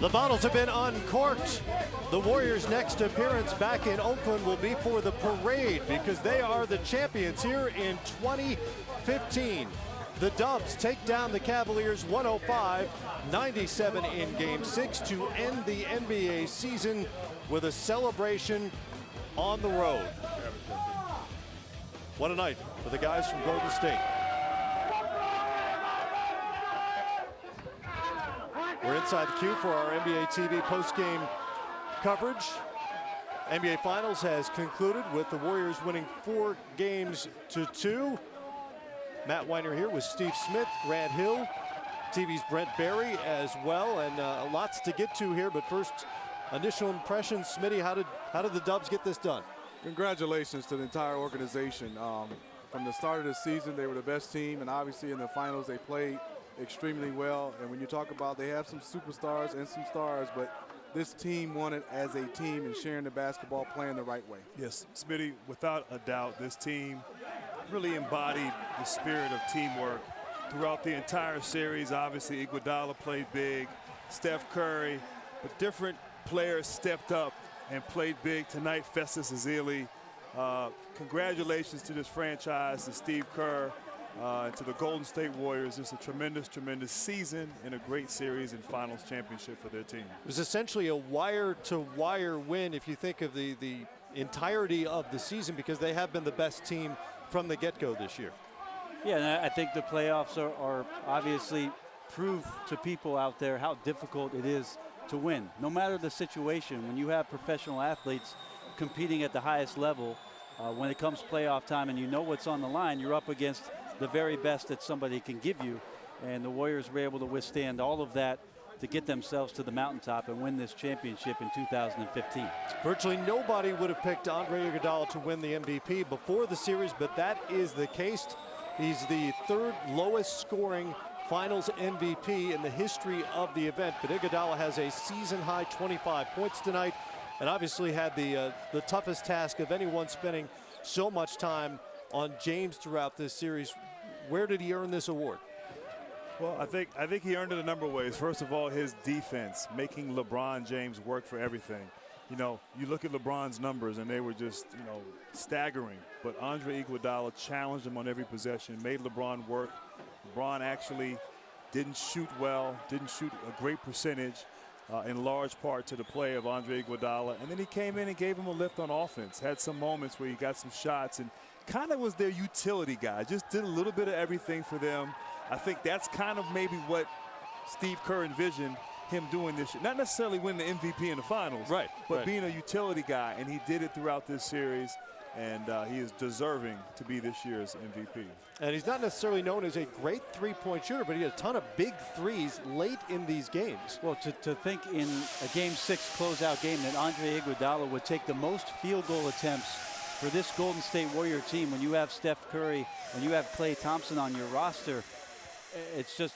The bottles have been uncorked. The Warriors' next appearance back in Oakland will be for the parade because they are the champions here in 2015. The Dubs take down the Cavaliers 105-97 in Game 6 to end the NBA season with a celebration on the road. What a night for the guys from Golden State. We're inside the queue for our NBA TV post-game coverage. NBA Finals has concluded with the Warriors winning 4-2. Matt Weiner here with Steve Smith, Grant Hill, TV's Brent Barry as well, and lots to get to here. But first, initial impressions, Smitty. How did the Dubs get this done? Congratulations to the entire organization. From the start of the season, they were the best team, and obviously in the finals they played extremely well. And when you talk about, they have some superstars and some stars, but this team won it as a team and sharing the basketball, playing the right way. Yes, Smitty, without a doubt, this team really embodied the spirit of teamwork throughout the entire series. Obviously, Iguodala played big, Steph Curry, but different players stepped up and played big tonight. Festus Ezeli. Congratulations to this franchise, to Steve Kerr, to the Golden State Warriors. It's a tremendous, tremendous season and a great series and finals championship for their team. It was essentially a wire-to-wire win if you think of the entirety of the season, because they have been the best team from the get-go this year. Yeah, and I think the playoffs are obviously prove to people out there how difficult it is to win. No matter the situation, when you have professional athletes competing at the highest level, when it comes playoff time and you know what's on the line, you're up against the very best that somebody can give you. And the Warriors were able to withstand all of that to get themselves to the mountaintop and win this championship in 2015. Virtually nobody would have picked Andre Iguodala to win the MVP before the series, but that is the case. He's the third lowest scoring Finals MVP in the history of the event, but Iguodala has a season-high 25 points tonight, and obviously had the toughest task of anyone spending so much time on James throughout this series. Where did he earn this award? Well, I think he earned it a number of ways. First of all, his defense, making LeBron James work for everything. You know, you look at LeBron's numbers and they were just, staggering. But Andre Iguodala challenged him on every possession, made LeBron work. LeBron actually didn't shoot well, didn't shoot a great percentage, in large part to the play of Andre Iguodala. And then he came in and gave him a lift on offense. Had some moments where he got some shots and kind of was their utility guy. Just did a little bit of everything for them. I think that's kind of maybe what Steve Kerr envisioned him doing this year. Not necessarily win the MVP in the finals, right, but being a utility guy, and he did it throughout this series, and he is deserving to be this year's MVP. And he's not necessarily known as a great three-point shooter, but he had a ton of big threes late in these games. Well, to think in a Game 6 closeout game that Andre Iguodala would take the most field goal attempts for this Golden State Warrior team when you have Steph Curry, when you have Klay Thompson on your roster, it's just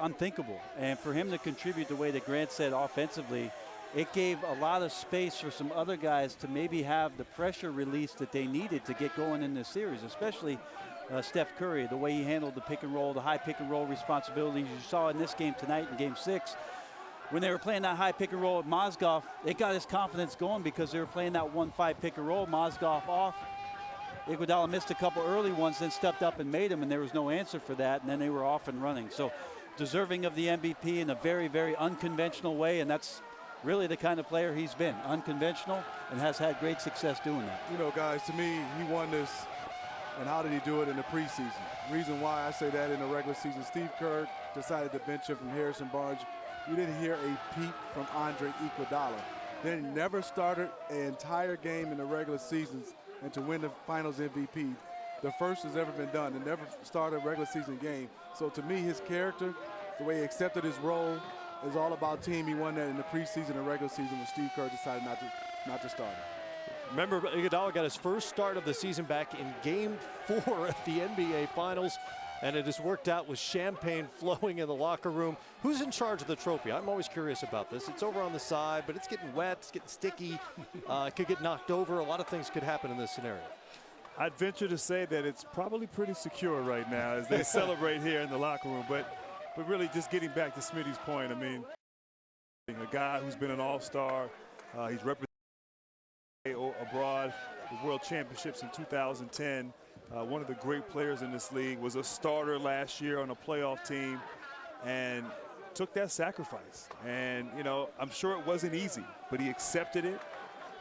unthinkable. And for him to contribute the way that Grant said offensively, it gave a lot of space for some other guys to maybe have the pressure release that they needed to get going in this series, especially Steph Curry, the way he handled the pick and roll, the high pick and roll responsibilities. You saw in this game tonight in Game 6, when they were playing that high pick and roll with Mozgov, it got his confidence going because they were playing that 1-5 pick and roll. Mozgov off. Iguodala missed a couple early ones, then stepped up and made them, and there was no answer for that, and then they were off and running. So deserving of the MVP in a very, very unconventional way, and that's really the kind of player he's been, unconventional, and has had great success doing that. You know, guys, to me, he won this, and how did he do it in the preseason? Reason why I say that in the regular season, Steve Kerr decided to bench him from Harrison Barnes. You didn't hear a peep from Andre Iguodala. Then he never started an entire game in the regular seasons, and to win the Finals MVP, the first has ever been done, and never started a regular season game. So to me, his character, the way he accepted his role, is all about team. He won that in the preseason and regular season when Steve Kerr decided not to start it. Remember, Iguodala got his first start of the season back in Game 4 of the NBA Finals, and it has worked out with champagne flowing in the locker room. Who's in charge of the trophy? I'm always curious about this. It's over on the side, but it's getting wet, it's getting sticky, it could get knocked over. A lot of things could happen in this scenario. I'd venture to say that it's probably pretty secure right now as they celebrate here in the locker room. But really, just getting back to Smitty's point, I mean, A guy who's been an all-star. He's represented abroad, the World Championships in 2010. One of the great players in this league, was a starter last year on a playoff team and took that sacrifice. And, you know, I'm sure it wasn't easy, but he accepted it.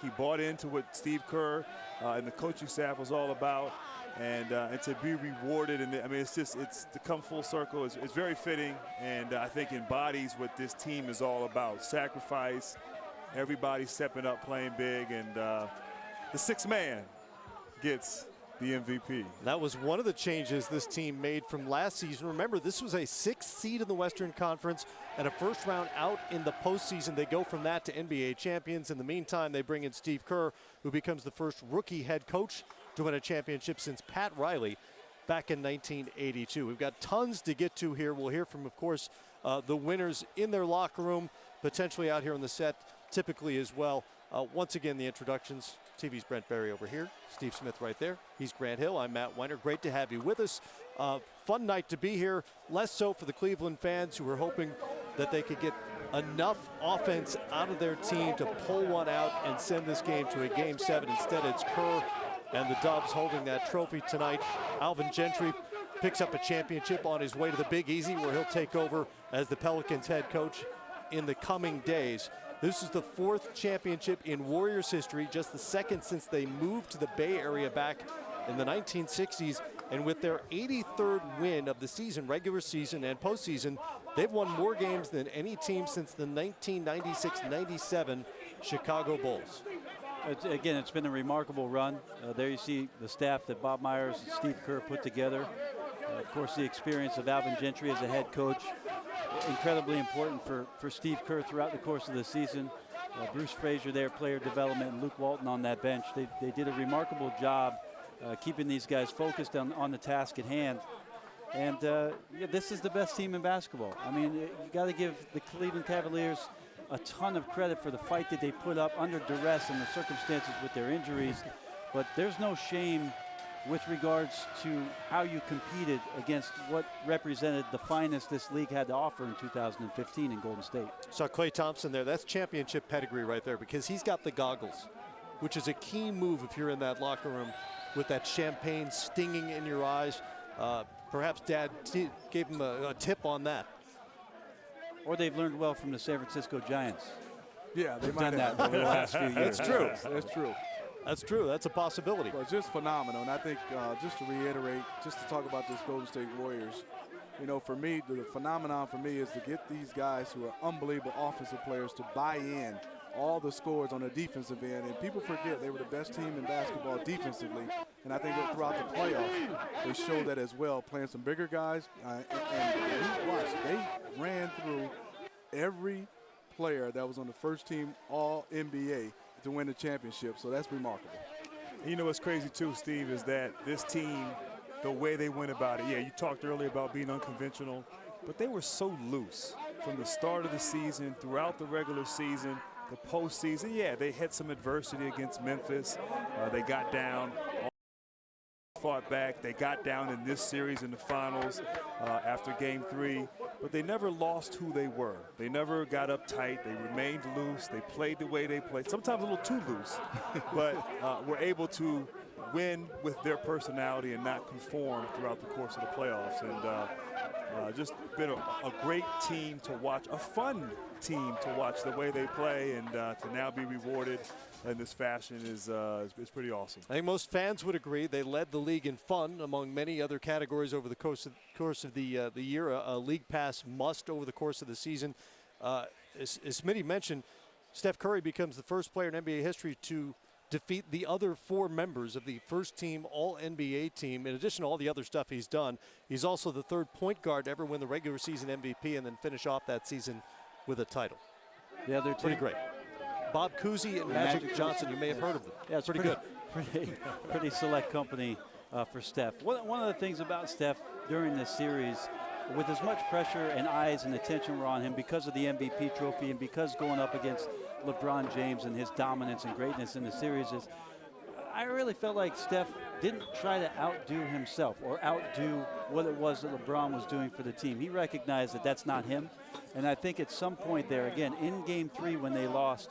He bought into what Steve Kerr and the coaching staff was all about. And to be rewarded, and I mean, it's to come full circle. It's very fitting, and I think embodies what this team is all about: sacrifice, everybody stepping up, playing big, and the sixth man gets the MVP. That was one of the changes this team made from last season. Remember, this was a 6th seed in the Western Conference and a first round out in the postseason. They go from that to NBA champions. In the meantime, they bring in Steve Kerr, who becomes the first rookie head coach to win a championship since Pat Riley back in 1982. We've got tons to get to here. We'll hear from, of course, the winners in their locker room, potentially out here on the set, typically as well. Once again, the introductions. TV's Brent Barry over here. Steve Smith right there. He's Grant Hill. I'm Matt Weiner. Great to have you with us. Fun night to be here. Less so for the Cleveland fans who were hoping that they could get enough offense out of their team to pull one out and send this game to a Game 7. Instead, it's Kerr and the Dubs holding that trophy tonight. Alvin Gentry picks up a championship on his way to the Big Easy, where he'll take over as the Pelicans head coach in the coming days. This is the 4th championship in Warriors history, just the 2nd since they moved to the Bay Area back in the 1960s. And with their 83rd win of the season, regular season and postseason, they've won more games than any team since the 1996-97 Chicago Bulls. Again, it's been a remarkable run. There you see the staff that Bob Myers and Steve Kerr put together. Of course, the experience of Alvin Gentry as a head coach, incredibly important for Steve Kerr throughout the course of the season. Bruce Frazier there, player development, and Luke Walton on that bench. They did a remarkable job keeping these guys focused on the task at hand. And yeah, this is the best team in basketball. I mean, you got to give the Cleveland Cavaliers a ton of credit for the fight that they put up under duress and the circumstances with their injuries. But there's no shame with regards to how you competed against what represented the finest this league had to offer in 2015 in Golden State. Saw Klay Thompson there. That's championship pedigree right there, because he's got the goggles, which is a key move if you're in that locker room with that champagne stinging in your eyes. Perhaps Dad gave him a tip on that. Or they've learned well from the San Francisco Giants. Yeah, they They've might done have. that over the last few years. That's true. That's true. That's true. That's a possibility. Well, it's just phenomenal. And I think just to reiterate, just to talk about this Golden State Warriors, you know, for me, the phenomenon for me is to get these guys who are unbelievable offensive players to buy in all the scores on the defensive end. And people forget they were the best team in basketball defensively. And I think that throughout the playoffs, they showed that as well, playing some bigger guys. And watch, they ran through every player that was on the first team All-NBA to win the championship. So that's remarkable. You know what's crazy too, Steve, is that this team, the way they went about it, yeah, you talked earlier about being unconventional, but they were so loose from the start of the season, throughout the regular season, the postseason. Yeah, they had some adversity against Memphis. They got down, fought back. They got down in this series in the finals after Game 3, but they never lost who they were. They never got uptight. They remained loose. They played the way they played, sometimes a little too loose, but were able to win with their personality and not conform throughout the course of the playoffs. And just been a great team to watch, a fun team to watch the way they play, and to now be rewarded in this fashion is pretty awesome. I think most fans would agree they led the league in fun among many other categories over the course of the year. A league pass must over the course of the season. As Smitty mentioned, Steph Curry becomes the first player in NBA history to defeat the other 4 members of the first team All-NBA team. In addition to all the other stuff he's done, he's also the 3rd point guard to ever win the regular season MVP and then finish off that season with a title. Yeah, they're pretty great. Bob Cousy and Magic Johnson, you may have heard of them. Yeah, it's pretty good. Pretty select company for Steph. One of the things about Steph during this series, with as much pressure and eyes and attention were on him because of the MVP trophy and because going up against LeBron James and his dominance and greatness in the series, is I really felt like Steph didn't try to outdo himself or outdo what it was that LeBron was doing for the team. He recognized that that's not him. And I think at some point there, again, in Game 3 when they lost,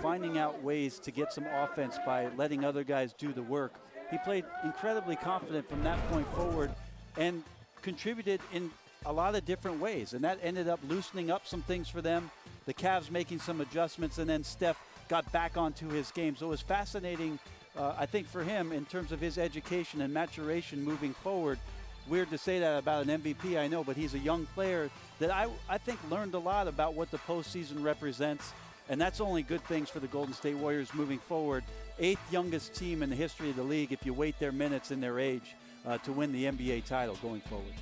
finding out ways to get some offense by letting other guys do the work. He played incredibly confident from that point forward and contributed in a lot of different ways. And that ended up loosening up some things for them. The Cavs making some adjustments, and then Steph got back onto his game. So it was fascinating, I think, for him in terms of his education and maturation moving forward. Weird to say that about an MVP, I know, but he's a young player that I think learned a lot about what the postseason represents, and that's only good things for the Golden State Warriors moving forward. 8th youngest team in the history of the league if you weight their minutes and their age to win the NBA title going forward.